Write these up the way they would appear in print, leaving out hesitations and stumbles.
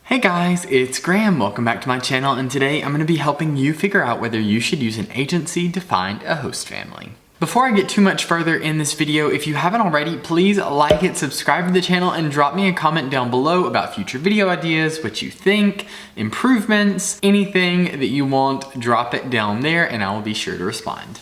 Hey guys, it's Graham. Welcome back to my channel, and today I'm going to be helping you figure out whether you should use an agency to find a host family. Before I get too much further in this video, if you haven't already, please like it, subscribe to the channel, and drop me a comment down below about future video ideas, what you think, improvements, anything that you want, drop it down there and I will be sure to respond.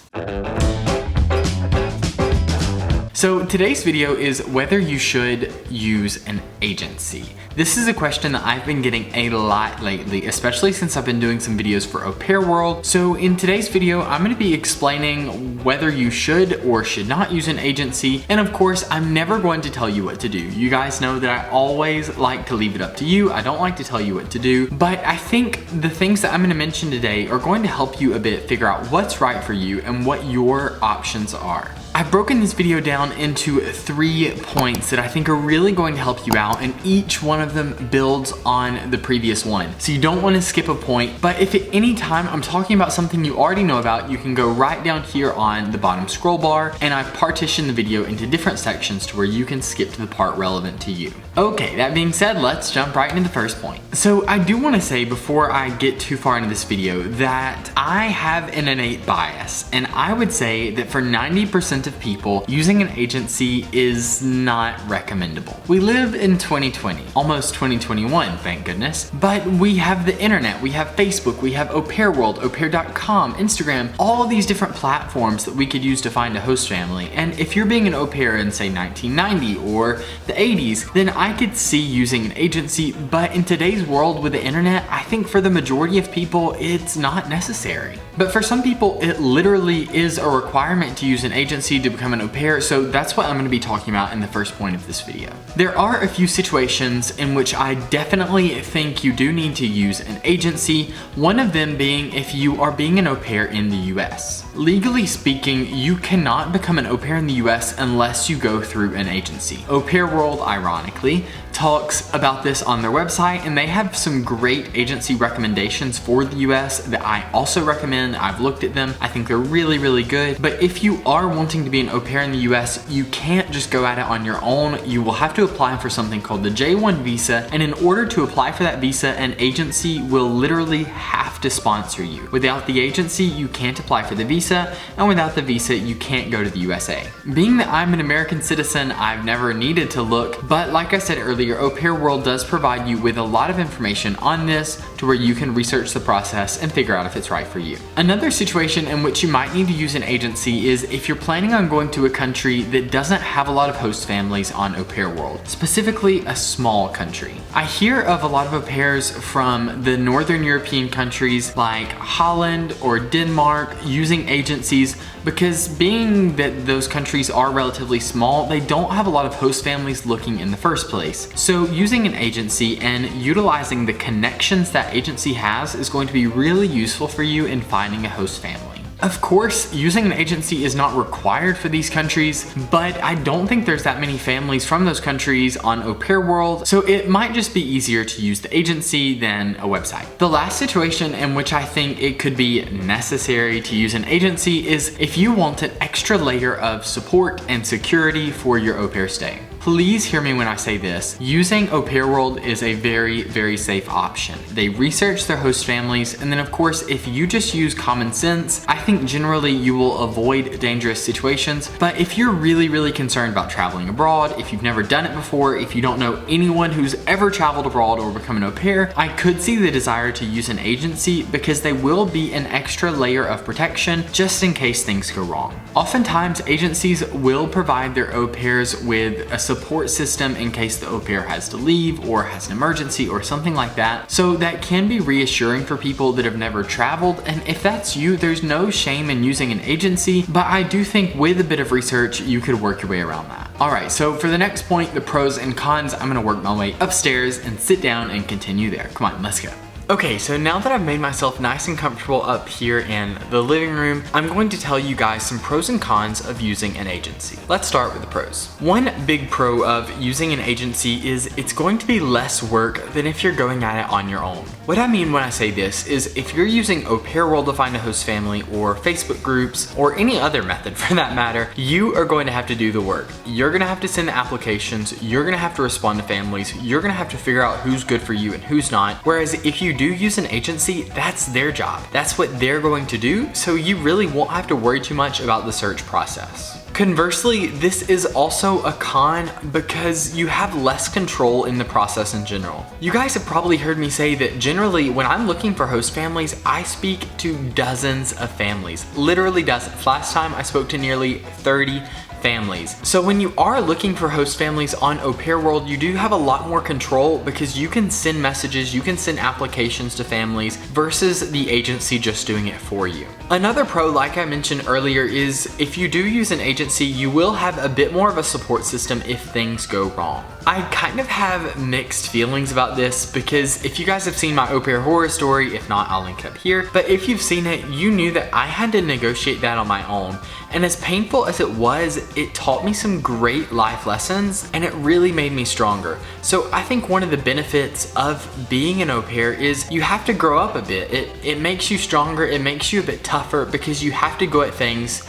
So today's video is whether you should use an agency. This is a question that I've been getting a lot lately, especially since I've been doing some videos for AUPAIRWORLD. So in today's video, I'm going to be explaining whether you should or should not use an agency. And of course, I'm never going to tell you what to do. You guys know that I always like to leave it up to you. I don't like to tell you what to do, but I think the things that I'm going to mention today are going to help you a bit figure out what's right for you and what your options are. I've broken this video down into 3 points that I think are really going to help you out, and each one of them builds on the previous one. So you don't want to skip a point, but if at any time I'm talking about something you already know about, you can go right down here on the bottom scroll bar, and I've partitioned the video into different sections to where you can skip to the part relevant to you. Okay, that being said, let's jump right into the first point. So I do want to say before I get too far into this video that I have an innate bias, and I would say that for 90% of people, using an agency is not recommendable. We live in 2020, almost 2021, thank goodness, but we have the internet, we have Facebook, we have AUPAIRWORLD, aupair.com, Instagram, all of these different platforms that we could use to find a host family. And if you're being an au pair in say 1990 or the 80s, then I could see using an agency, but in today's world with the internet, I think for the majority of people, it's not necessary. But for some people, it literally is a requirement to use an agency to become an au pair, so that's what I'm going to be talking about in the first point of this video. There are a few situations in which I definitely think you do need to use an agency, one of them being if you are being an au pair in the US. Legally speaking, you cannot become an au pair in the US unless you go through an agency. AUPAIRWORLD, ironically, talks about this on their website, and they have some great agency recommendations for the US that I also recommend. I've looked at them. I think they're really, really good. But if you are wanting to be an au pair in the US, you can't just go at it on your own. You will have to apply for something called the J1 visa, and in order to apply for that visa, an agency will literally have to sponsor you. Without the agency, you can't apply for the visa, and without the visa, you can't go to the USA. Being that I'm an American citizen, I've never needed to look, but like I said earlier, AUPAIRWORLD does provide you with a lot of information on this to where you can research the process and figure out if it's right for you. Another situation in which you might need to use an agency is if you're planning on going to a country that doesn't have a lot of host families on AUPAIRWORLD, specifically a small country. I hear of a lot of au pairs from the Northern European countries like Holland or Denmark using agencies because being that those countries are relatively small, they don't have a lot of host families looking in the first place. So using an agency and utilizing the connections that agency has is going to be really useful for you in finding a host family. Of course, using an agency is not required for these countries, but I don't think there's that many families from those countries on AUPAIRWORLD, so it might just be easier to use the agency than a website. The last situation in which I think it could be necessary to use an agency is if you want an extra layer of support and security for your au pair stay. Please hear me when I say this. Using AUPAIRWORLD is a very, very safe option. They research their host families, and then of course, if you just use common sense, I think generally you will avoid dangerous situations. But if you're really, really concerned about traveling abroad, if you've never done it before, if you don't know anyone who's ever traveled abroad or become an au pair, I could see the desire to use an agency because they will be an extra layer of protection just in case things go wrong. Oftentimes, agencies will provide their au pairs with a support system in case the au pair has to leave or has an emergency or something like that. So that can be reassuring for people that have never traveled, and if that's you, there's no shame in using an agency, but I do think with a bit of research, you could work your way around that. Alright, so for the next point, the pros and cons, I'm gonna work my way upstairs and sit down and continue there. Come on, let's go. Okay, so now that I've made myself nice and comfortable up here in the living room, I'm going to tell you guys some pros and cons of using an agency. Let's start with the pros. One big pro of using an agency is it's going to be less work than if you're going at it on your own. What I mean when I say this is if you're using AUPAIRWORLD to find a host family or Facebook groups or any other method for that matter, you are going to have to do the work. You're gonna have to send the applications, you're gonna have to respond to families, you're gonna have to figure out who's good for you and who's not. Whereas if you do use an agency, that's their job. That's what they're going to do, so you really won't have to worry too much about the search process. Conversely, this is also a con because you have less control in the process in general. You guys have probably heard me say that generally when I'm looking for host families, I speak to dozens of families, literally dozens. Last time I spoke to nearly 30 families. So when you are looking for host families on AUPAIRWORLD, you do have a lot more control because you can send messages, you can send applications to families versus the agency just doing it for you. Another pro, like I mentioned earlier, is if you do use an agency, you will have a bit more of a support system if things go wrong. I kind of have mixed feelings about this because if you guys have seen my au pair horror story, if not, I'll link it up here. But if you've seen it, you knew that I had to negotiate that on my own. And as painful as it was, it taught me some great life lessons and it really made me stronger. So I think one of the benefits of being an au pair is you have to grow up a bit. It makes you stronger, it makes you a bit tougher because you have to go at things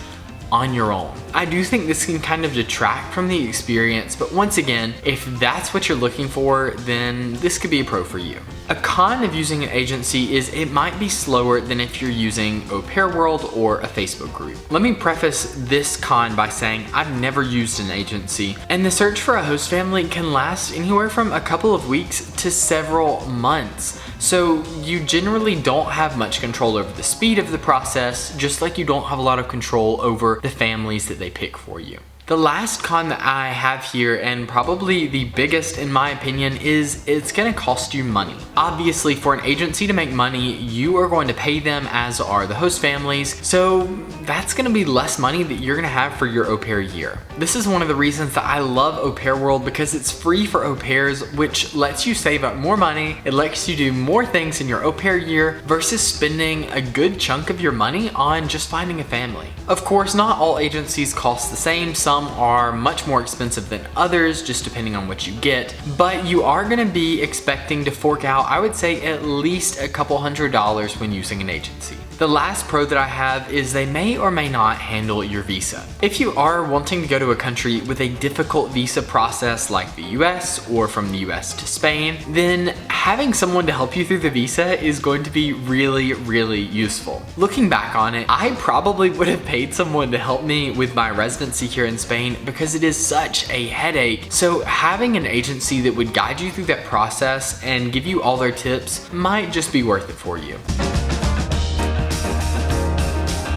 on your own. I do think this can kind of detract from the experience, but once again, if that's what you're looking for, then this could be a pro for you. A con of using an agency is it might be slower than if you're using AUPAIRWORLD or a Facebook group. Let me preface this con by saying I've never used an agency, and the search for a host family can last anywhere from a couple of weeks to several months. So you generally don't have much control over the speed of the process, just like you don't have a lot of control over the families that they pick for you. The last con that I have here, and probably the biggest in my opinion, is it's gonna cost you money. Obviously, for an agency to make money, you are going to pay them, as are the host families, so that's gonna be less money that you're gonna have for your au pair year. This is one of the reasons that I love AUPAIRWORLD, because it's free for au pairs, which lets you save up more money, it lets you do more things in your au pair year versus spending a good chunk of your money on just finding a family. Of course, not all agencies cost the same. Some are much more expensive than others, just depending on what you get, but you are gonna be expecting to fork out, I would say, at least a couple $100s when using an agency. The last pro that I have is they may or may not handle your visa. If you are wanting to go to a country with a difficult visa process like the US or from the US to Spain, then having someone to help you through the visa is going to be really, really useful. Looking back on it, I probably would have paid someone to help me with my residency here in Spain because it is such a headache. So having an agency that would guide you through that process and give you all their tips might just be worth it for you.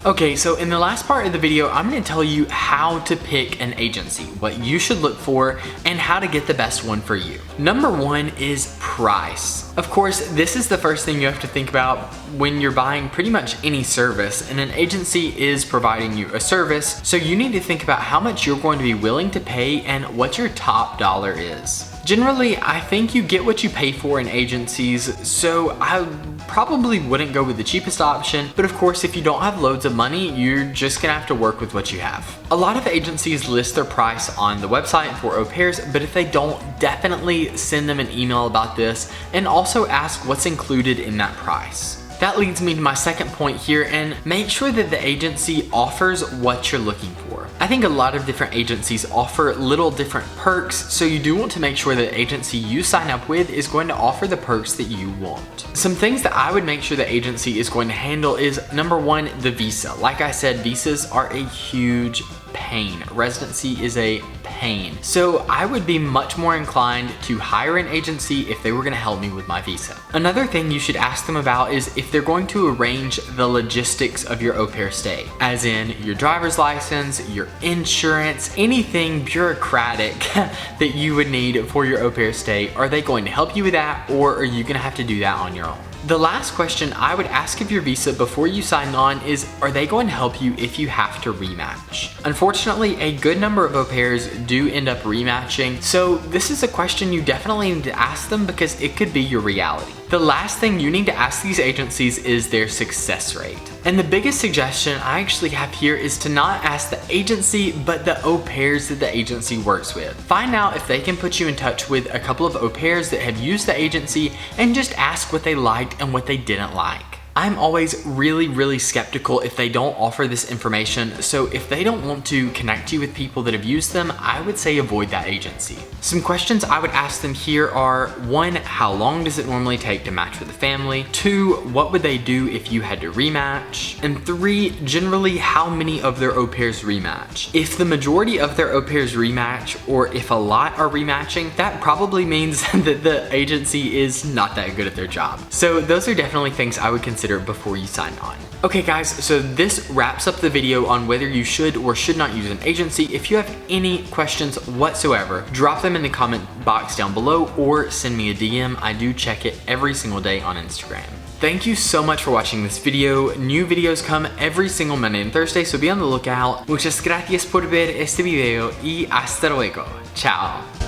Okay, so in the last part of the video, I'm gonna tell you how to pick an agency, what you should look for, and how to get the best one for you. Number one is price. Of course, this is the first thing you have to think about when you're buying pretty much any service, and an agency is providing you a service, so you need to think about how much you're going to be willing to pay and what your top dollar is. Generally, I think you get what you pay for in agencies, so I probably wouldn't go with the cheapest option, but of course, if you don't have loads of money, you're just gonna have to work with what you have. A lot of agencies list their price on the website for au pairs, but if they don't, definitely send them an email about this and also ask what's included in that price. That leads me to my second point here, and make sure that the agency offers what you're looking for. I think a lot of different agencies offer little different perks, so you do want to make sure that the agency you sign up with is going to offer the perks that you want. Some things that I would make sure the agency is going to handle is, number one, the visa. Like I said, visas are a huge pain. Residency is a pain. So I would be much more inclined to hire an agency if they were gonna help me with my visa. Another thing you should ask them about is if they're going to arrange the logistics of your au pair stay, as in your driver's license, your insurance, anything bureaucratic that you would need for your au pair stay. Are they going to help you with that, or are you gonna have to do that on your own? The last question I would ask of your visa before you sign on is, are they going to help you if you have to rematch? Unfortunately, a good number of au pairs do end up rematching, so this is a question you definitely need to ask them because it could be your reality. The last thing you need to ask these agencies is their success rate. And the biggest suggestion I actually have here is to not ask the agency, but the au pairs that the agency works with. Find out if they can put you in touch with a couple of au pairs that have used the agency and just ask what they liked and what they didn't like. I'm always really skeptical if they don't offer this information, so if they don't want to connect you with people that have used them, I would say avoid that agency. Some questions I would ask them here are: 1, how long does it normally take to match with a family? 2, what would they do if you had to rematch? And 3, generally how many of their au pairs rematch? If the majority of their au pairs rematch, or if a lot are rematching, that probably means that the agency is not that good at their job. So those are definitely things I would consider before you sign on. Okay guys, so this wraps up the video on whether you should or should not use an agency. If you have any questions whatsoever, drop them in the comment box down below or send me a DM. I do check it every single day on Instagram. Thank you so much for watching this video. New videos come every single Monday and Thursday, so be on the lookout. Muchas gracias por ver este video y hasta luego. Ciao.